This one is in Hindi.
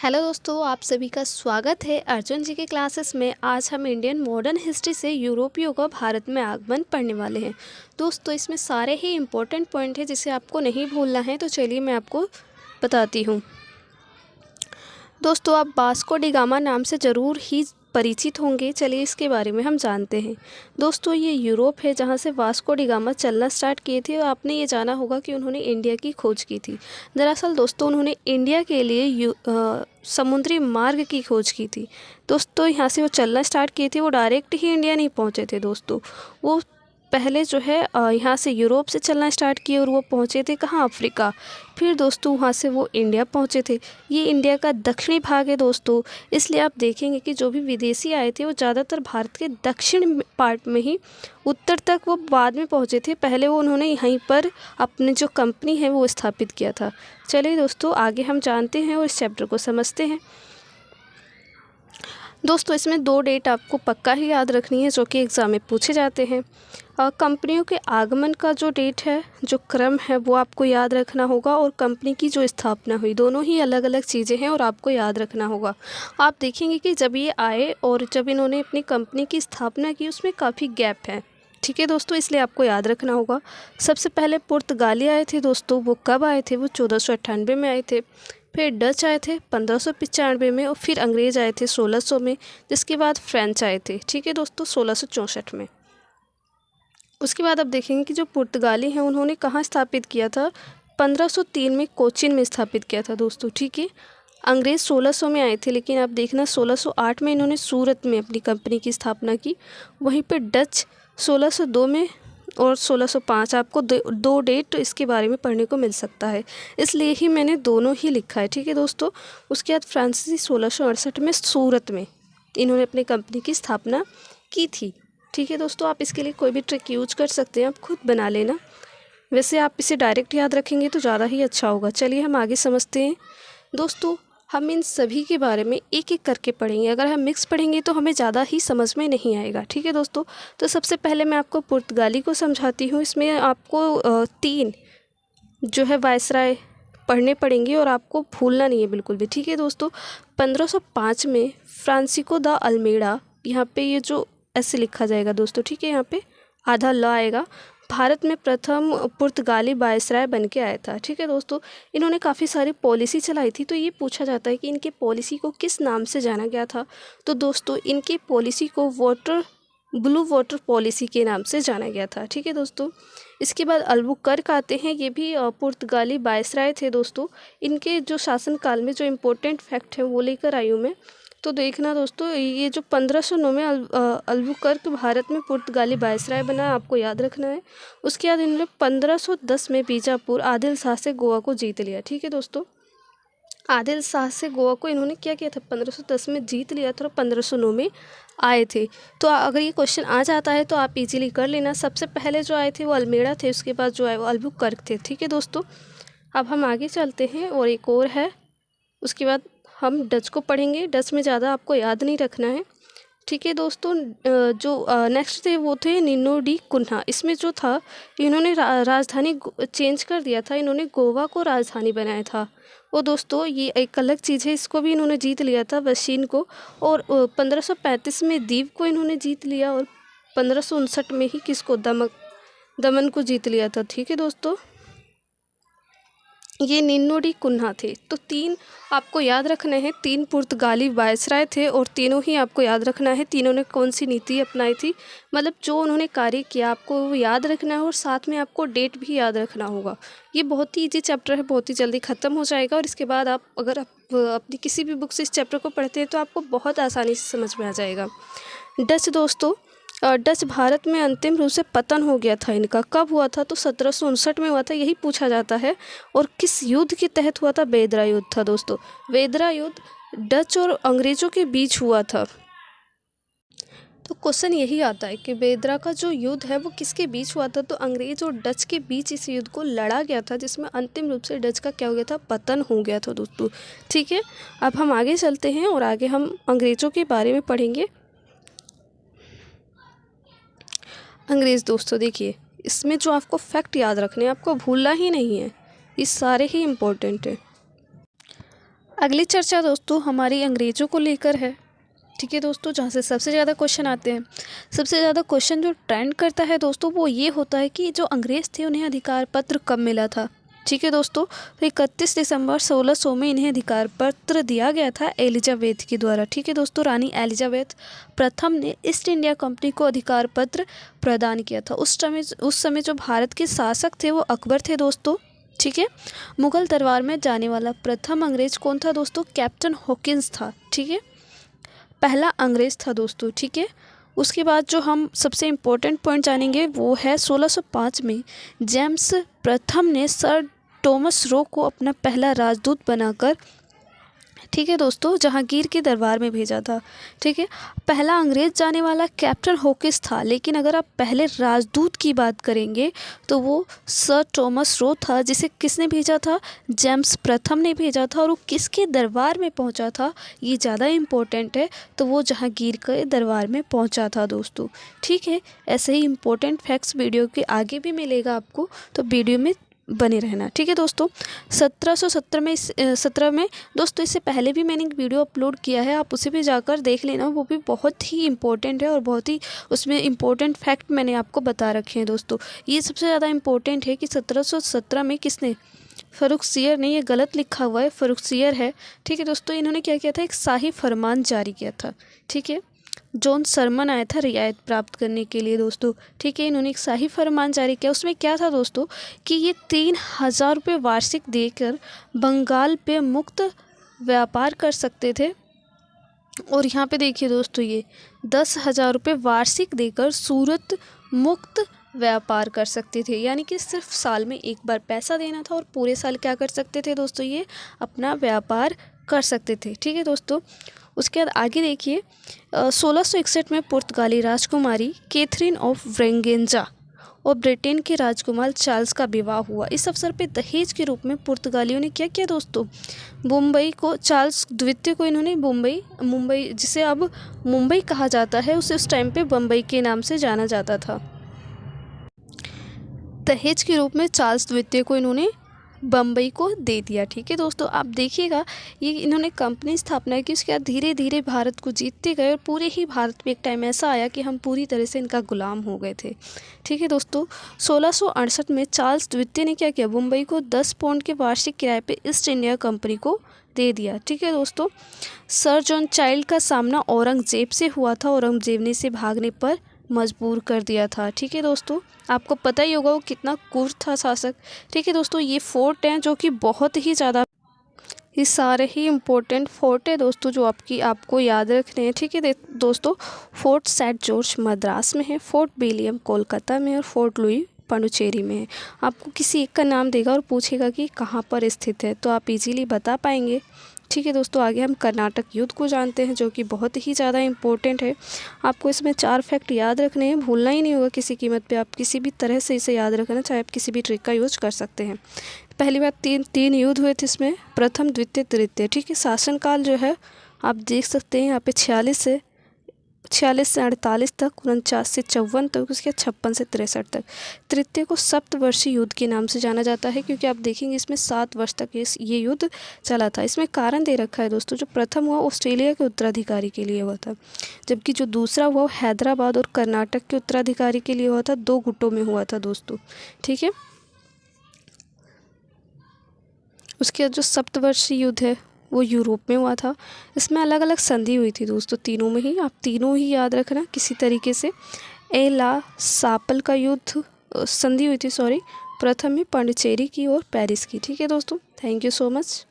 हेलो दोस्तों, आप सभी का स्वागत है अर्जुन जी के क्लासेस में। आज हम इंडियन मॉडर्न हिस्ट्री से यूरोपियों का भारत में आगमन पढ़ने वाले हैं। दोस्तों इसमें सारे ही इम्पोर्टेंट पॉइंट हैं जिसे आपको नहीं भूलना है, तो चलिए मैं आपको बताती हूँ। दोस्तों आप वास्को डी गामा नाम से ज़रूर ही परिचित होंगे। चलिए इसके बारे में हम जानते हैं। दोस्तों ये यूरोप है जहाँ से वास्को डी गामा चलना स्टार्ट किए थे, और आपने ये जाना होगा कि उन्होंने इंडिया की खोज की थी। दरअसल दोस्तों उन्होंने इंडिया के लिए समुद्री मार्ग की खोज की थी। दोस्तों यहाँ से वो चलना स्टार्ट किए थे, वो डायरेक्ट ही इंडिया नहीं पहुँचे थे दोस्तों। वो पहले जो है यहाँ से यूरोप से चलना स्टार्ट किए और वो पहुँचे थे कहाँ, अफ्रीका। फिर दोस्तों वहाँ से वो इंडिया पहुँचे थे। ये इंडिया का दक्षिणी भाग है दोस्तों, इसलिए आप देखेंगे कि जो भी विदेशी आए थे वो ज़्यादातर भारत के दक्षिण पार्ट में ही, उत्तर तक वो बाद में पहुँचे थे। पहले वो उन्होंने यहीं पर अपनी जो कंपनी है वो स्थापित किया था। चलिए दोस्तों आगे हम जानते हैं और इस चैप्टर को समझते हैं। दोस्तों इसमें दो डेट आपको पक्का ही याद रखनी है जो कि एग्ज़ाम में पूछे जाते हैं। कंपनियों के आगमन का जो डेट है, जो क्रम है, वो आपको याद रखना होगा, और कंपनी की जो स्थापना हुई, दोनों ही अलग अलग चीज़ें हैं और आपको याद रखना होगा। आप देखेंगे कि जब ये आए और जब इन्होंने अपनी कंपनी की स्थापना की, उसमें काफ़ी गैप है। ठीक है दोस्तों, इसलिए आपको याद रखना होगा। सबसे पहले पुर्तगाली आए थे दोस्तों। वो कब आए थे? वो 1498 में आए थे। फिर डच आए थे 1595 में, और फिर अंग्रेज़ आए थे 1600 में, जिसके बाद फ्रेंच आए थे। ठीक है दोस्तों, 1664 में। उसके बाद आप देखेंगे कि जो पुर्तगाली हैं उन्होंने कहाँ स्थापित किया था? 1503 में कोचीन में स्थापित किया था दोस्तों। ठीक है, अंग्रेज़ 1600 में आए थे, लेकिन आप देखना 1608 में इन्होंने सूरत में अपनी कंपनी की स्थापना की। वहीं पर डच 1602 में और 1605। आपको दो डेट इसके बारे में पढ़ने को मिल सकता है, इसलिए ही मैंने दोनों ही लिखा है। ठीक है दोस्तों, उसके बाद फ्रांसीसी 1668 में सूरत में इन्होंने अपनी कंपनी की स्थापना की थी। ठीक है दोस्तों, आप इसके लिए कोई भी ट्रिक यूज कर सकते हैं, आप खुद बना लेना। वैसे आप इसे डायरेक्ट याद रखेंगे तो ज़्यादा ही अच्छा होगा। चलिए हम आगे समझते हैं। दोस्तों हम इन सभी के बारे में एक एक करके पढ़ेंगे। अगर हम मिक्स पढ़ेंगे तो हमें ज़्यादा ही समझ में नहीं आएगा। ठीक है दोस्तों, तो सबसे पहले मैं आपको पुर्तगाली को समझाती हूँ। इसमें आपको 3 जो है वायसराय पढ़ने पड़ेंगे और आपको भूलना नहीं है बिल्कुल भी। ठीक है दोस्तों, 1505 में फ्रांसिस्को द अल्मेडा, यहाँ पे ये जो ऐसे लिखा जाएगा दोस्तों, ठीक है, यहाँ पे आधा ल आएगा, भारत में प्रथम पुर्तगाली वायसराय बन के आया था। ठीक है दोस्तों, इन्होंने काफ़ी सारी पॉलिसी चलाई थी, तो ये पूछा जाता है कि इनके पॉलिसी को किस नाम से जाना गया था। तो दोस्तों इनकी पॉलिसी को ब्लू वाटर पॉलिसी के नाम से जाना गया था। ठीक है दोस्तों, इसके बाद अल्बुकर्क आते हैं। ये भी पुर्तगाली वायसराय थे दोस्तों। इनके जो शासनकाल में जो इम्पोर्टेंट फैक्ट है वो लेकर आई हूँ मैं, तो देखना दोस्तों। ये जो 1509 में अल्बुकर्क भारत में पुर्तगाली वायसराय बना, आपको याद रखना है। उसके बाद इन्होंने 1510 में बीजापुर आदिल शाह से गोवा को जीत लिया। ठीक है दोस्तों, आदिल शाह से गोवा को इन्होंने क्या किया था? 1510 में जीत लिया था और 1509 में आए थे। तो अगर ये क्वेश्चन आ जाता है तो आप इजीली कर लेना। सबसे पहले जो आए थे वो अल्मेड़ा थे, उसके बाद जो आए वो अल्बुकर्क थे। ठीक है दोस्तों, अब हम आगे चलते हैं और एक और है। उसके बाद हम डच को पढ़ेंगे। डच में ज़्यादा आपको याद नहीं रखना है। ठीक है दोस्तों, जो नेक्स्ट थे वो थे निनो डी कुन्हा। इसमें जो था इन्होंने राजधानी चेंज कर दिया था, इन्होंने गोवा को राजधानी बनाया था। वो दोस्तों ये एक अलग चीज़ है, इसको भी इन्होंने जीत लिया था, वशीन को। और 1535 में दीव को इन्होंने जीत लिया, और 1559 में ही किसको, दमन को जीत लिया था। ठीक है दोस्तों, ये निन्नो डी कुन्हा थे। तो 3 आपको याद रखने हैं। 3 पुर्तगाली वायसराय थे और तीनों ही आपको याद रखना है तीनों ने कौन सी नीति अपनाई थी, मतलब जो उन्होंने कार्य किया आपको वो याद रखना है, और साथ में आपको डेट भी याद रखना होगा। ये बहुत ही ईजी चैप्टर है, बहुत ही जल्दी ख़त्म हो जाएगा, और इसके बाद अगर आप अपनी किसी भी बुक से इस चैप्टर को पढ़ते हैं तो आपको बहुत आसानी से समझ में आ जाएगा। डच दोस्तों, डच भारत में अंतिम रूप से पतन हो गया था इनका। कब हुआ था? तो 1759 में हुआ था, यही पूछा जाता है। और किस युद्ध के तहत हुआ था? बेदरा युद्ध था दोस्तों। बेदरा युद्ध डच और अंग्रेज़ों के बीच हुआ था। तो क्वेश्चन यही आता है कि बेदरा का जो युद्ध है वो किसके बीच हुआ था? तो अंग्रेज़ और डच के बीच इस युद्ध को लड़ा गया था, जिसमें अंतिम रूप से डच का क्या हो गया था? पतन हो गया था दोस्तों। ठीक है, अब हम आगे चलते हैं और आगे हम अंग्रेज़ों के बारे में पढ़ेंगे। अंग्रेज़ दोस्तों देखिए, इसमें जो आपको फैक्ट याद रखने हैं, आपको भूलना ही नहीं है, ये सारे ही इम्पोर्टेंट है। अगली चर्चा दोस्तों हमारी अंग्रेज़ों को लेकर है। ठीक है दोस्तों, जहाँ से सबसे ज़्यादा क्वेश्चन आते हैं। सबसे ज़्यादा क्वेश्चन जो ट्रेंड करता है दोस्तों वो ये होता है कि जो अंग्रेज़ थे उन्हें अधिकार पत्र कब मिला था। ठीक है दोस्तों, तो 31 दिसंबर 1600 में इन्हें अधिकार पत्र दिया गया था एलिजाबेथ के द्वारा। ठीक है दोस्तों, रानी एलिजाबेथ प्रथम ने ईस्ट इंडिया कंपनी को अधिकार पत्र प्रदान किया था। उस समय जो भारत के शासक थे वो अकबर थे दोस्तों। ठीक है, मुगल दरबार में जाने वाला प्रथम अंग्रेज कौन था दोस्तों? कैप्टन हॉकिंस था। ठीक है, पहला अंग्रेज़ था दोस्तों। ठीक है, उसके बाद जो हम सबसे इम्पोर्टेंट पॉइंट जानेंगे वो है 1605 में जेम्स प्रथम ने सर टॉमस रो को अपना पहला राजदूत बनाकर, ठीक है दोस्तों, जहांगीर के दरबार में भेजा था। ठीक है, पहला अंग्रेज़ जाने वाला कैप्टन हॉकिंस था, लेकिन अगर आप पहले राजदूत की बात करेंगे तो वो सर टॉमस रो था, जिसे किसने भेजा था? जेम्स प्रथम ने भेजा था। और वो किसके दरबार में पहुंचा था, ये ज़्यादा इम्पोर्टेंट है, तो वो जहांगीर के दरबार में पहुंचा था दोस्तों। ठीक है, ऐसे ही इम्पोर्टेंट फैक्ट्स वीडियो के आगे भी मिलेगा आपको, तो वीडियो में बने रहना। ठीक है दोस्तों, 1717 में दोस्तों, इससे पहले भी मैंने एक वीडियो अपलोड किया है, आप उसे भी जाकर देख लेना, वो भी बहुत ही इम्पोर्टेंट है और बहुत ही उसमें इम्पोर्टेंट फैक्ट मैंने आपको बता रखे हैं दोस्तों। ये सबसे ज़्यादा इम्पोर्टेंट है कि 1717 में किसने, फ़र्रुखसियर ने, ये गलत लिखा हुआ है, फ़र्रुखसियर है। ठीक है दोस्तों, इन्होंने क्या किया था? एक शाही फरमान जारी किया था। ठीक है, जॉन सरमन आया था रियायत प्राप्त करने के लिए दोस्तों। ठीक है, इन्होंने एक शाही फरमान जारी किया। उसमें क्या था दोस्तों कि ये 3000 रुपये वार्षिक देकर बंगाल पे मुक्त व्यापार कर सकते थे। और यहाँ पे देखिए दोस्तों, ये 10,000 रुपये वार्षिक देकर सूरत मुक्त व्यापार कर सकते थे। यानी कि सिर्फ साल में एक बार पैसा देना था और पूरे साल क्या कर सकते थे दोस्तों? ये अपना व्यापार कर सकते थे। ठीक है दोस्तों, उसके बाद आगे देखिए, 1661 में पुर्तगाली राजकुमारी कैथरीन ऑफ ब्रेगेंजा और ब्रिटेन के राजकुमार चार्ल्स का विवाह हुआ। इस अवसर पे दहेज के रूप में पुर्तगालियों ने क्या किया दोस्तों? मुंबई को, चार्ल्स द्वितीय को इन्होंने मुंबई जिसे अब मुंबई कहा जाता है, उसे उस टाइम पे बम्बई के नाम से जाना जाता था। दहेज के रूप में चार्ल्स द्वितीय को इन्होंने बम्बई को दे दिया। ठीक है दोस्तों, आप देखिएगा, ये इन्होंने कंपनी स्थापना की, उसके बाद धीरे धीरे भारत को जीतते गए और पूरे ही भारत में एक टाइम ऐसा आया कि हम पूरी तरह से इनका गुलाम हो गए थे। ठीक है दोस्तों, 1668 में चार्ल्स द्वितीय ने क्या किया? मुंबई को 10 पाउंड के वार्षिक किराए पे ईस्ट इंडिया कंपनी को दे दिया। ठीक है दोस्तों, सर जॉन चाइल्ड का सामना औरंगजेब से हुआ था। औरंगजेब ने इसे भागने पर मजबूर कर दिया था। ठीक है दोस्तों, आपको पता ही होगा वो कितना क्रूर था शासक। ठीक है दोस्तों, ये फोर्ट हैं जो कि बहुत ही ज़्यादा, ये सारे ही इम्पोर्टेंट फोर्ट है दोस्तों जो आपको याद रखने हैं। ठीक है दोस्तों, फोर्ट सेंट जॉर्ज मद्रास में है, फोर्ट विलियम कोलकाता में और फोर्ट लुई पांडिचेरी में है। आपको किसी एक का नाम देगा और पूछेगा कि कहाँ पर स्थित है, तो आप इजीली बता पाएंगे। ठीक है दोस्तों, आगे हम कर्नाटक युद्ध को जानते हैं जो कि बहुत ही ज़्यादा इम्पोर्टेंट है। आपको इसमें 4 फैक्ट याद रखने हैं, भूलना ही नहीं होगा किसी कीमत पे। आप किसी भी तरह से इसे याद रखना, चाहे आप किसी भी ट्रिक का यूज कर सकते हैं। पहली बात, तीन युद्ध हुए थे इसमें, प्रथम, द्वितीय, तृतीय। ठीक है, शासनकाल जो है आप देख सकते हैं यहाँ पे 46 से 48 तक, 49 से 54 तक, उसके बाद 56 से 63 तक। तृतीय को सप्तवर्षीय युद्ध के नाम से जाना जाता है, क्योंकि आप देखेंगे इसमें 7 वर्ष तक ये युद्ध चला था। इसमें कारण दे रखा है दोस्तों, जो प्रथम हुआ ऑस्ट्रेलिया के उत्तराधिकारी के लिए हुआ था, जबकि जो दूसरा हुआ हैदराबाद और कर्नाटक के उत्तराधिकारी के लिए हुआ था। 2 गुटों में हुआ था दोस्तों। ठीक है, उसके बाद जो सप्तवर्षीय युद्ध है वो यूरोप में हुआ था। इसमें अलग अलग संधि हुई थी दोस्तों, तीनों में ही, आप तीनों ही याद रखना किसी तरीके से। ला सापल का युद्ध संधि हुई थी, प्रथम में पांडिचेरी की और पेरिस की। ठीक है दोस्तों, थैंक यू सो मच।